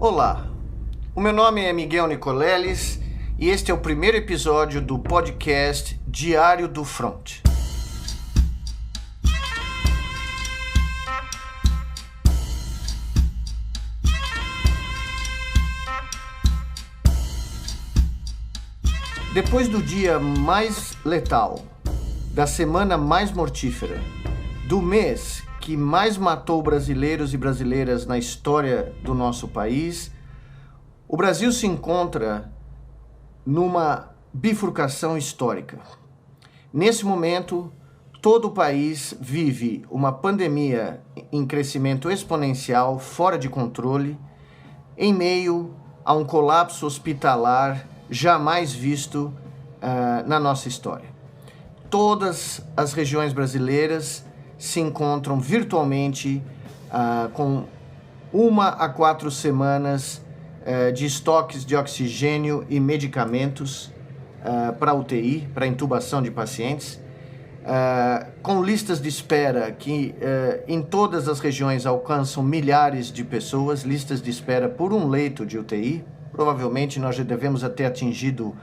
Olá, o meu nome é Miguel Nicoleles e este é o primeiro episódio do podcast Diário do Front. Depois do dia mais letal, da semana mais mortífera, do mês que mais matou brasileiros e brasileiras na história do nosso país, o Brasil se encontra numa bifurcação histórica. Nesse momento, todo o país vive uma pandemia em crescimento exponencial, fora de controle, em meio a um colapso hospitalar jamais visto na nossa história. Todas as regiões brasileiras se encontram virtualmente com 1 a 4 semanas de estoques de oxigênio e medicamentos para UTI, para intubação de pacientes, com listas de espera que em todas as regiões alcançam milhares de pessoas, listas de espera por um leito de UTI. Provavelmente nós já devemos ter atingido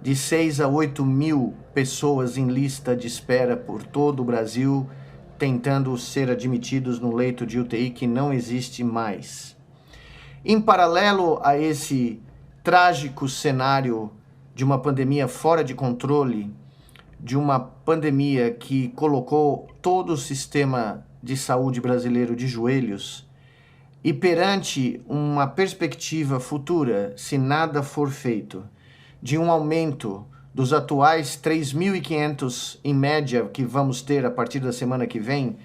de 6 a 8 mil pessoas em lista de espera por todo o Brasil, tentando ser admitidos no leito de UTI que não existe mais. Em paralelo a esse trágico cenário de uma pandemia fora de controle, de uma pandemia que colocou todo o sistema de saúde brasileiro de joelhos, e perante uma perspectiva futura, se nada for feito, de um aumento dos atuais 3.500 em média que vamos ter a partir da semana que vem,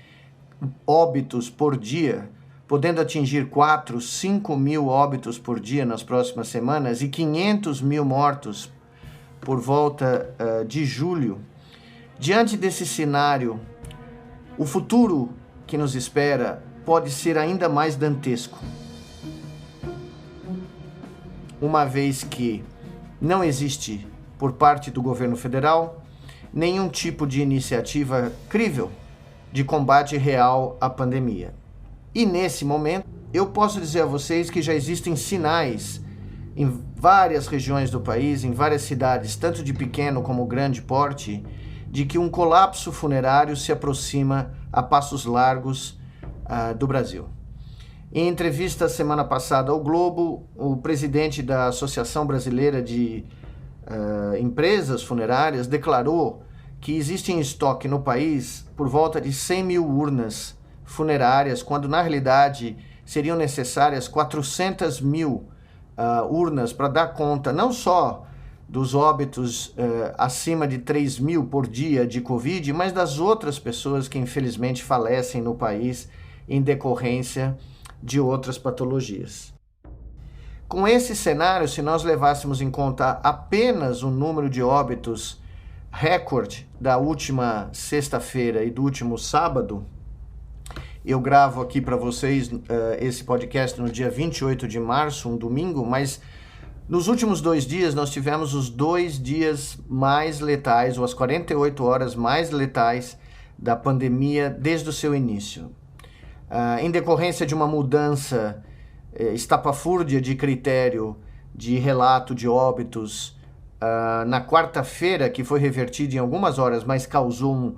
óbitos por dia, podendo atingir 4, 5 mil óbitos por dia nas próximas semanas e 500 mil mortos por volta de julho. Diante desse cenário, o futuro que nos espera pode ser ainda mais dantesco, uma vez que não existe, por parte do governo federal, nenhum tipo de iniciativa crível de combate real à pandemia. E nesse momento, eu posso dizer a vocês que já existem sinais em várias regiões do país, em várias cidades, tanto de pequeno como grande porte, de que um colapso funerário se aproxima a passos largos do Brasil. Em entrevista semana passada ao Globo, o presidente da Associação Brasileira de Empresas Funerárias declarou que existe em estoque no país por volta de 100 mil urnas funerárias, quando na realidade seriam necessárias 400 mil urnas para dar conta não só dos óbitos acima de 3 mil por dia de Covid, mas das outras pessoas que infelizmente falecem no país em decorrência de outras patologias. Com esse cenário, se nós levássemos em conta apenas o número de óbitos recorde da última sexta-feira e do último sábado, eu gravo aqui para vocês esse podcast no dia 28 de março, um domingo, mas nos últimos 2 dias nós tivemos os 2 dias mais letais, ou as 48 horas mais letais da pandemia desde o seu início. Em decorrência de uma mudança estapafúrdia de critério de relato de óbitos na quarta-feira, que foi revertido em algumas horas, mas causou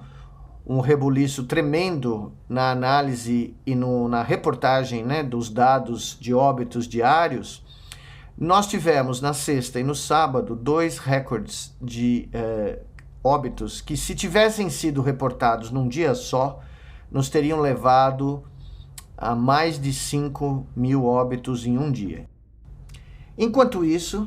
um rebuliço tremendo na análise e na reportagem, né, dos dados de óbitos diários. Nós tivemos na sexta e no sábado 2 recordes de óbitos que, se tivessem sido reportados num dia só, nos teriam levado a mais de 5 mil óbitos em um dia. Enquanto isso,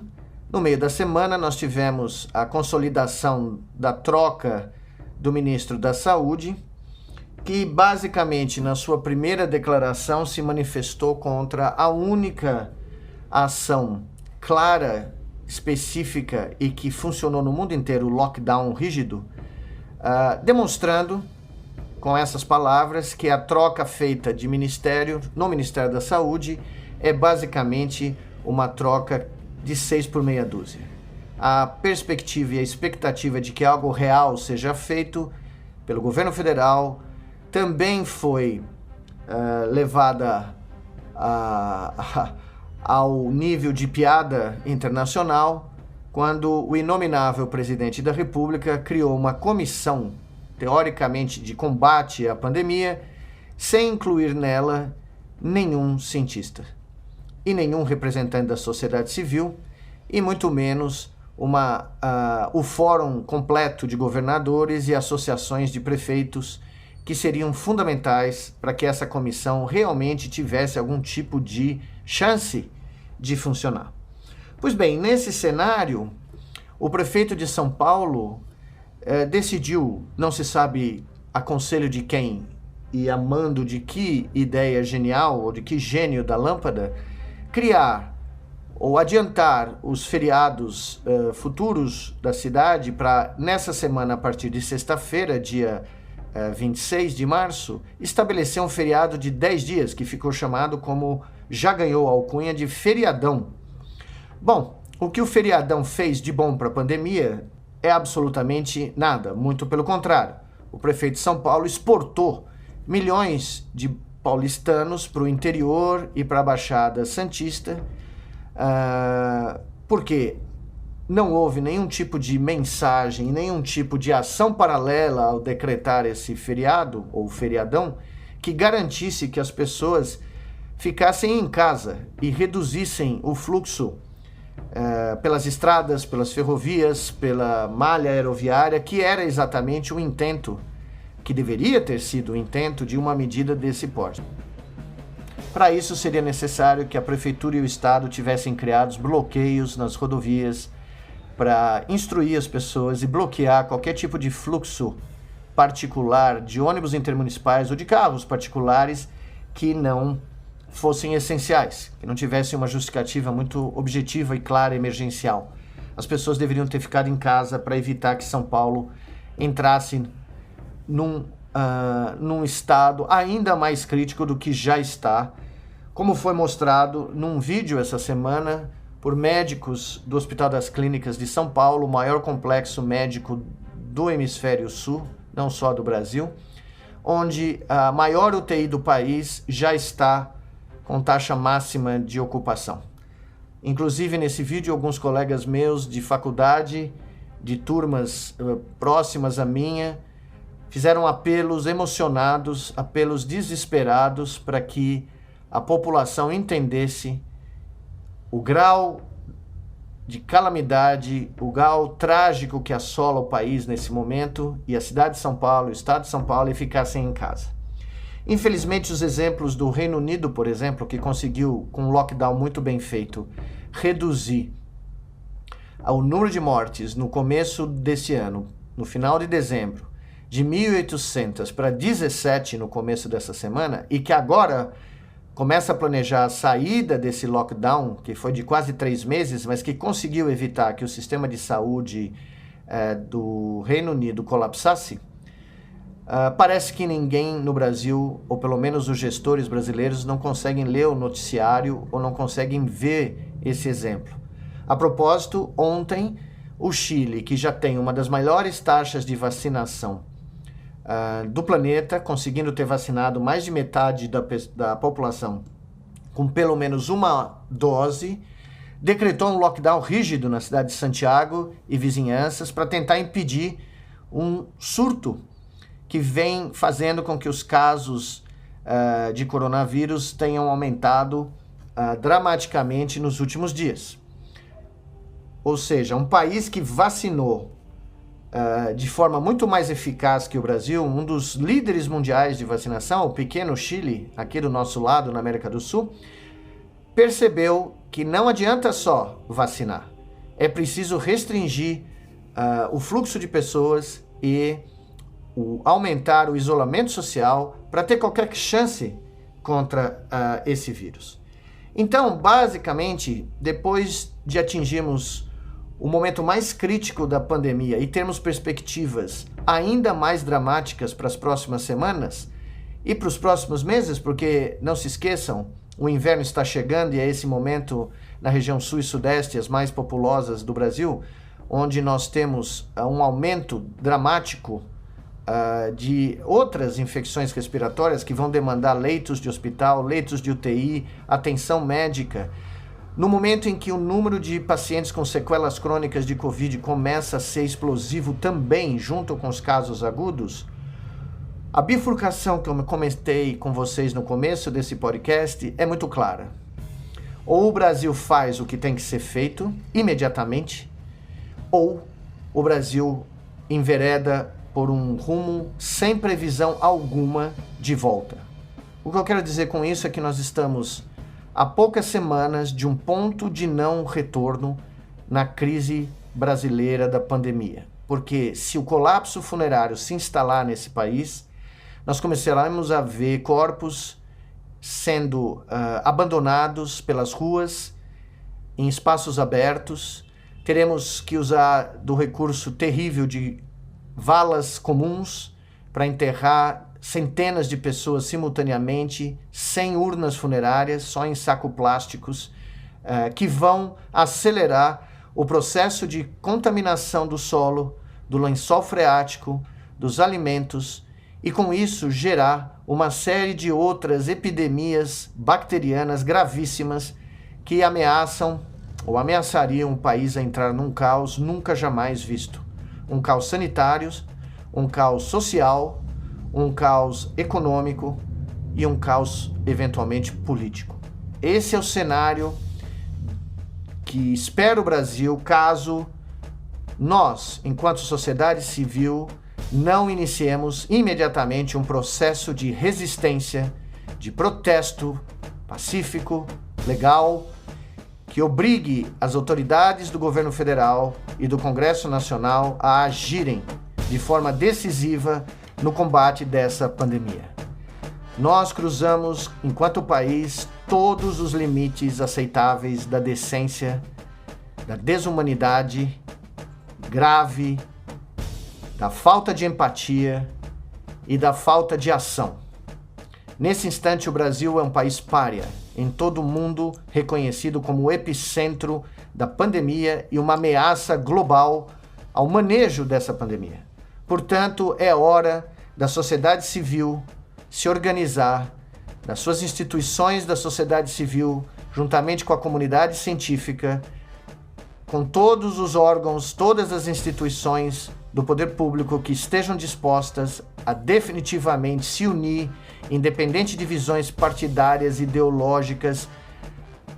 no meio da semana, nós tivemos a consolidação da troca do ministro da Saúde, que basicamente, na sua primeira declaração, se manifestou contra a única ação clara, específica e que funcionou no mundo inteiro, o lockdown rígido, demonstrando com essas palavras que a troca feita de ministério no Ministério da Saúde é basicamente uma troca de 6 por meia dúzia. A perspectiva e a expectativa de que algo real seja feito pelo governo federal também foi levada ao nível de piada internacional, quando o inominável presidente da República criou uma comissão, teoricamente, de combate à pandemia, sem incluir nela nenhum cientista e nenhum representante da sociedade civil, e muito menos o fórum completo de governadores e associações de prefeitos, que seriam fundamentais para que essa comissão realmente tivesse algum tipo de chance de funcionar. Pois bem, nesse cenário, o prefeito de São Paulo decidiu, não se sabe a conselho de quem e a mando de que ideia genial ou de que gênio da lâmpada, criar ou adiantar os feriados futuros da cidade para, nessa semana, a partir de sexta-feira, dia 26 de março, estabelecer um feriado de 10 dias, que ficou chamado, como já ganhou a alcunha, de feriadão. Bom, o que o feriadão fez de bom para a pandemia é absolutamente nada, muito pelo contrário. O prefeito de São Paulo exportou milhões de paulistanos para o interior e para a Baixada Santista, porque não houve nenhum tipo de mensagem, nenhum tipo de ação paralela ao decretar esse feriado, ou feriadão, que garantisse que as pessoas ficassem em casa e reduzissem o fluxo pelas estradas, pelas ferrovias, pela malha aeroviária, que era exatamente o intento, que deveria ter sido o intento de uma medida desse porte. Para isso, seria necessário que a Prefeitura e o Estado tivessem criados bloqueios nas rodovias para instruir as pessoas e bloquear qualquer tipo de fluxo particular de ônibus intermunicipais ou de carros particulares que não fossem essenciais, que não tivessem uma justificativa muito objetiva e clara emergencial. As pessoas deveriam ter ficado em casa para evitar que São Paulo entrasse num estado ainda mais crítico do que já está, como foi mostrado num vídeo essa semana por médicos do Hospital das Clínicas de São Paulo, o maior complexo médico do hemisfério sul, não só do Brasil, onde a maior UTI do país já está com taxa máxima de ocupação. Inclusive, nesse vídeo, alguns colegas meus de faculdade, de turmas próximas à minha, fizeram apelos emocionados, apelos desesperados para que a população entendesse o grau de calamidade, o grau trágico que assola o país nesse momento, e a cidade de São Paulo, o estado de São Paulo, e ficassem em casa. Infelizmente, os exemplos do Reino Unido, por exemplo, que conseguiu, com um lockdown muito bem feito, reduzir o número de mortes no começo desse ano, no final de dezembro, de 1.800 para 17 no começo dessa semana, e que agora começa a planejar a saída desse lockdown, que foi de quase 3 meses, mas que conseguiu evitar que o sistema de saúde do Reino Unido colapsasse, parece que ninguém no Brasil, ou pelo menos os gestores brasileiros, não conseguem ler o noticiário ou não conseguem ver esse exemplo. A propósito, ontem, o Chile, que já tem uma das maiores taxas de vacinação do planeta, conseguindo ter vacinado mais de metade da população com pelo menos uma dose, decretou um lockdown rígido na cidade de Santiago e vizinhanças para tentar impedir um surto que vem fazendo com que os casos de coronavírus tenham aumentado dramaticamente nos últimos dias. Ou seja, um país que vacinou de forma muito mais eficaz que o Brasil, um dos líderes mundiais de vacinação, o pequeno Chile, aqui do nosso lado, na América do Sul, percebeu que não adianta só vacinar. É preciso restringir o fluxo de pessoas e aumentar o isolamento social para ter qualquer chance contra esse vírus. Então, basicamente, depois de atingirmos o momento mais crítico da pandemia e termos perspectivas ainda mais dramáticas para as próximas semanas e para os próximos meses, porque, não se esqueçam, o inverno está chegando e é esse momento na região sul e sudeste, as mais populosas do Brasil, onde nós temos um aumento dramático de outras infecções respiratórias que vão demandar leitos de hospital, leitos de UTI, atenção médica. No momento em que o número de pacientes com sequelas crônicas de Covid começa a ser explosivo também, junto com os casos agudos, a bifurcação que eu comentei com vocês no começo desse podcast é muito clara. Ou o Brasil faz o que tem que ser feito imediatamente, ou o Brasil envereda por um rumo sem previsão alguma de volta. O que eu quero dizer com isso é que nós estamos há poucas semanas de um ponto de não retorno na crise brasileira da pandemia. Porque se o colapso funerário se instalar nesse país, nós começaremos a ver corpos sendo abandonados pelas ruas, em espaços abertos. Teremos que usar do recurso terrível de valas comuns para enterrar centenas de pessoas simultaneamente, sem urnas funerárias, só em sacos plásticos, que vão acelerar o processo de contaminação do solo, do lençol freático, dos alimentos, e com isso gerar uma série de outras epidemias bacterianas gravíssimas que ameaçam ou ameaçariam o país a entrar num caos nunca jamais visto. Um caos sanitário, um caos social, um caos econômico e um caos eventualmente político. Esse é o cenário que espera o Brasil caso nós, enquanto sociedade civil, não iniciemos imediatamente um processo de resistência, de protesto pacífico, legal, que obrigue as autoridades do governo federal e do Congresso Nacional a agirem de forma decisiva no combate dessa pandemia. Nós cruzamos, enquanto país, todos os limites aceitáveis da decência, da desumanidade grave, da falta de empatia e da falta de ação. Nesse instante, o Brasil é um país pária, em todo o mundo reconhecido como o epicentro da pandemia e uma ameaça global ao manejo dessa pandemia. Portanto, é hora da sociedade civil se organizar, das suas instituições da sociedade civil, juntamente com a comunidade científica, com todos os órgãos, todas as instituições do poder público que estejam dispostas a definitivamente se unir, independente de visões partidárias, ideológicas,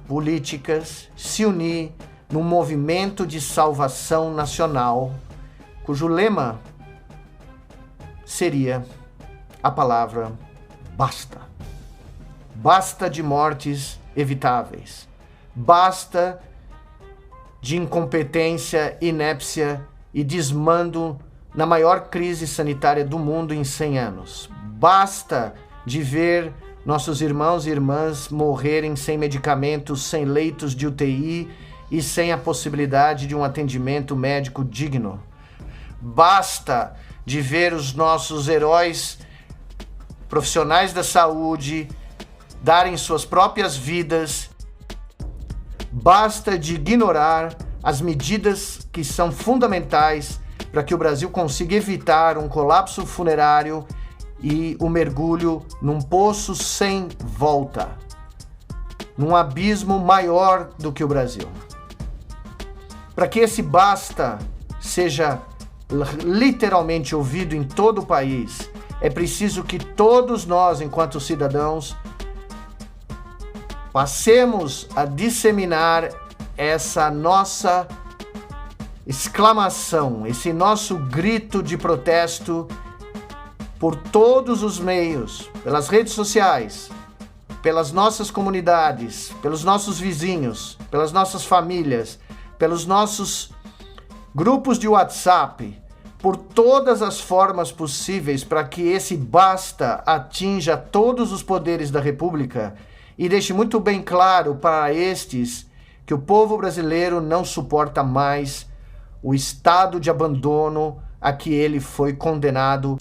políticas, se unir num movimento de salvação nacional, cujo lema seria a palavra basta. Basta de mortes evitáveis. Basta de incompetência, inépcia e desmando na maior crise sanitária do mundo em 100 anos. Basta de ver nossos irmãos e irmãs morrerem sem medicamentos, sem leitos de UTI e sem a possibilidade de um atendimento médico digno. Basta de ver os nossos heróis profissionais da saúde darem suas próprias vidas. Basta de ignorar as medidas que são fundamentais para que o Brasil consiga evitar um colapso funerário e o mergulho num poço sem volta, num abismo maior do que o Brasil. Para que esse basta seja literalmente ouvido em todo o país, é preciso que todos nós, enquanto cidadãos, passemos a disseminar essa nossa exclamação, esse nosso grito de protesto por todos os meios, pelas redes sociais, pelas nossas comunidades, pelos nossos vizinhos, pelas nossas famílias, pelos nossos grupos de WhatsApp, por todas as formas possíveis para que esse basta atinja todos os poderes da República e deixe muito bem claro para estes que o povo brasileiro não suporta mais o estado de abandono a que ele foi condenado.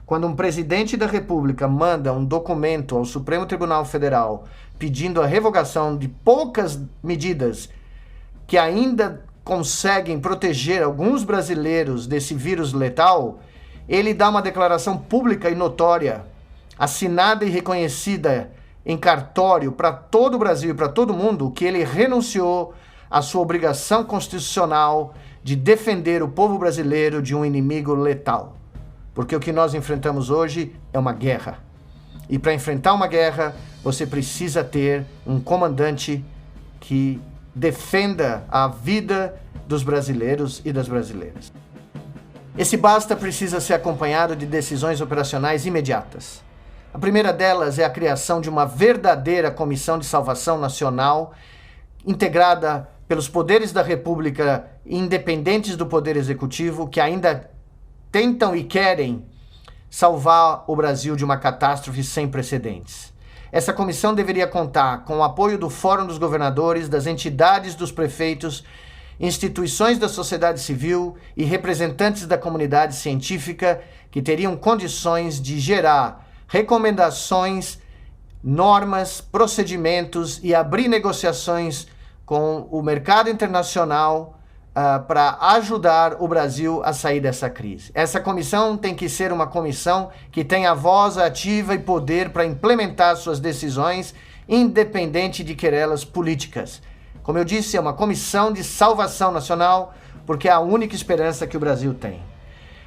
Quando um presidente da República manda um documento ao Supremo Tribunal Federal pedindo a revogação de poucas medidas que ainda conseguem proteger alguns brasileiros desse vírus letal, ele dá uma declaração pública e notória, assinada e reconhecida em cartório para todo o Brasil e para todo mundo que ele renunciou à sua obrigação constitucional de defender o povo brasileiro de um inimigo letal. Porque o que nós enfrentamos hoje é uma guerra. E para enfrentar uma guerra, você precisa ter um comandante que defenda a vida dos brasileiros e das brasileiras. Esse basta precisa ser acompanhado de decisões operacionais imediatas. A primeira delas é a criação de uma verdadeira Comissão de Salvação Nacional, integrada pelos poderes da República, independentes do Poder Executivo, que ainda tentam e querem salvar o Brasil de uma catástrofe sem precedentes. Essa comissão deveria contar com o apoio do Fórum dos Governadores, das entidades dos prefeitos, instituições da sociedade civil e representantes da comunidade científica que teriam condições de gerar recomendações, normas, procedimentos e abrir negociações com o mercado internacional para ajudar o Brasil a sair dessa crise. Essa comissão tem que ser uma comissão que tenha voz ativa e poder para implementar suas decisões, independente de querelas políticas. Como eu disse, é uma comissão de salvação nacional, porque é a única esperança que o Brasil tem.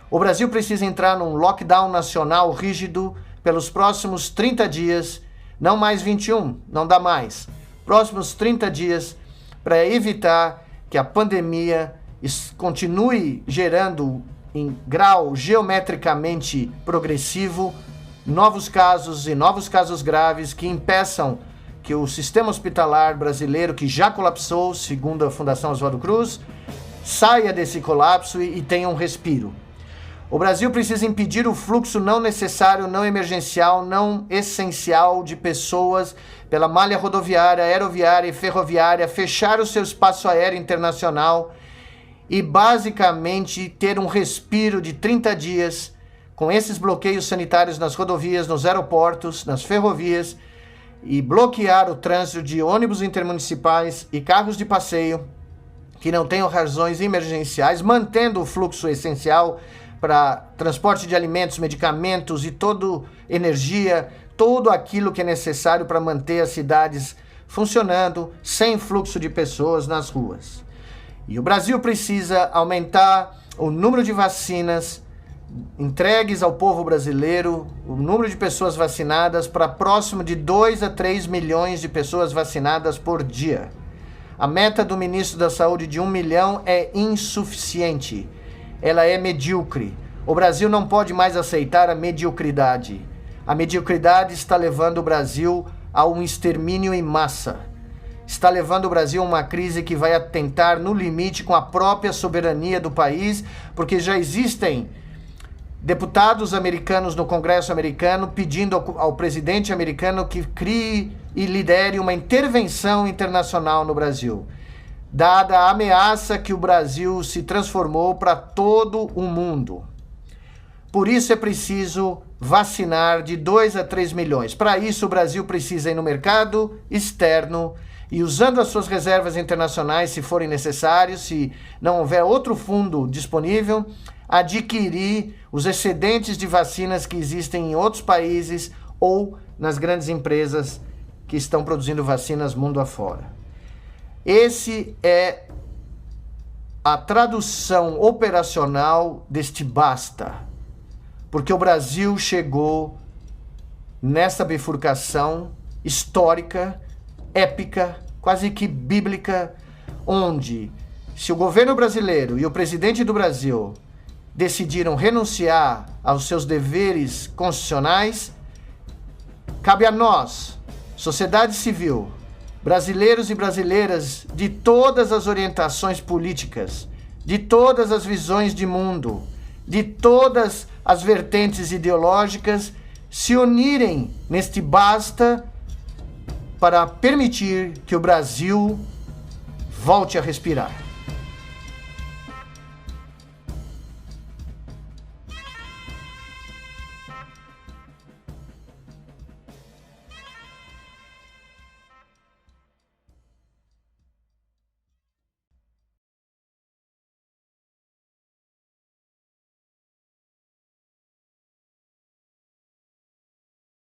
O Brasil precisa entrar num lockdown nacional rígido pelos próximos 30 dias, não mais 21, não dá mais. Próximos 30 dias para evitar que a pandemia continue gerando em grau geometricamente progressivo novos casos e novos casos graves que impeçam que o sistema hospitalar brasileiro, que já colapsou, segundo a Fundação Oswaldo Cruz, saia desse colapso e tenha um respiro. O Brasil precisa impedir o fluxo não necessário, não emergencial, não essencial de pessoas pela malha rodoviária, aeroviária e ferroviária, fechar o seu espaço aéreo internacional e basicamente ter um respiro de 30 dias com esses bloqueios sanitários nas rodovias, nos aeroportos, nas ferrovias e bloquear o trânsito de ônibus intermunicipais e carros de passeio que não tenham razões emergenciais, mantendo o fluxo essencial para transporte de alimentos, medicamentos e toda energia, tudo aquilo que é necessário para manter as cidades funcionando sem fluxo de pessoas nas ruas. E o Brasil precisa aumentar o número de vacinas entregues ao povo brasileiro, o número de pessoas vacinadas para próximo de 2 a 3 milhões de pessoas vacinadas por dia. A meta do ministro da Saúde de 1 milhão é insuficiente. Ela é medíocre. O Brasil não pode mais aceitar a mediocridade. A mediocridade está levando o Brasil a um extermínio em massa. Está levando o Brasil a uma crise que vai atentar no limite com a própria soberania do país, porque já existem deputados americanos no Congresso americano pedindo ao presidente americano que crie e lidere uma intervenção internacional no Brasil, dada a ameaça que o Brasil se transformou para todo o mundo. Por isso é preciso vacinar de 2 a 3 milhões. Para isso, o Brasil precisa ir no mercado externo e, usando as suas reservas internacionais, se forem necessários, se não houver outro fundo disponível, adquirir os excedentes de vacinas que existem em outros países ou nas grandes empresas que estão produzindo vacinas mundo afora. Esse é a tradução operacional deste basta, porque o Brasil chegou nessa bifurcação histórica, épica, quase que bíblica, onde se o governo brasileiro e o presidente do Brasil decidiram renunciar aos seus deveres constitucionais, cabe a nós, sociedade civil, brasileiros e brasileiras de todas as orientações políticas, de todas as visões de mundo, de todas as vertentes ideológicas, se unirem neste basta para permitir que o Brasil volte a respirar.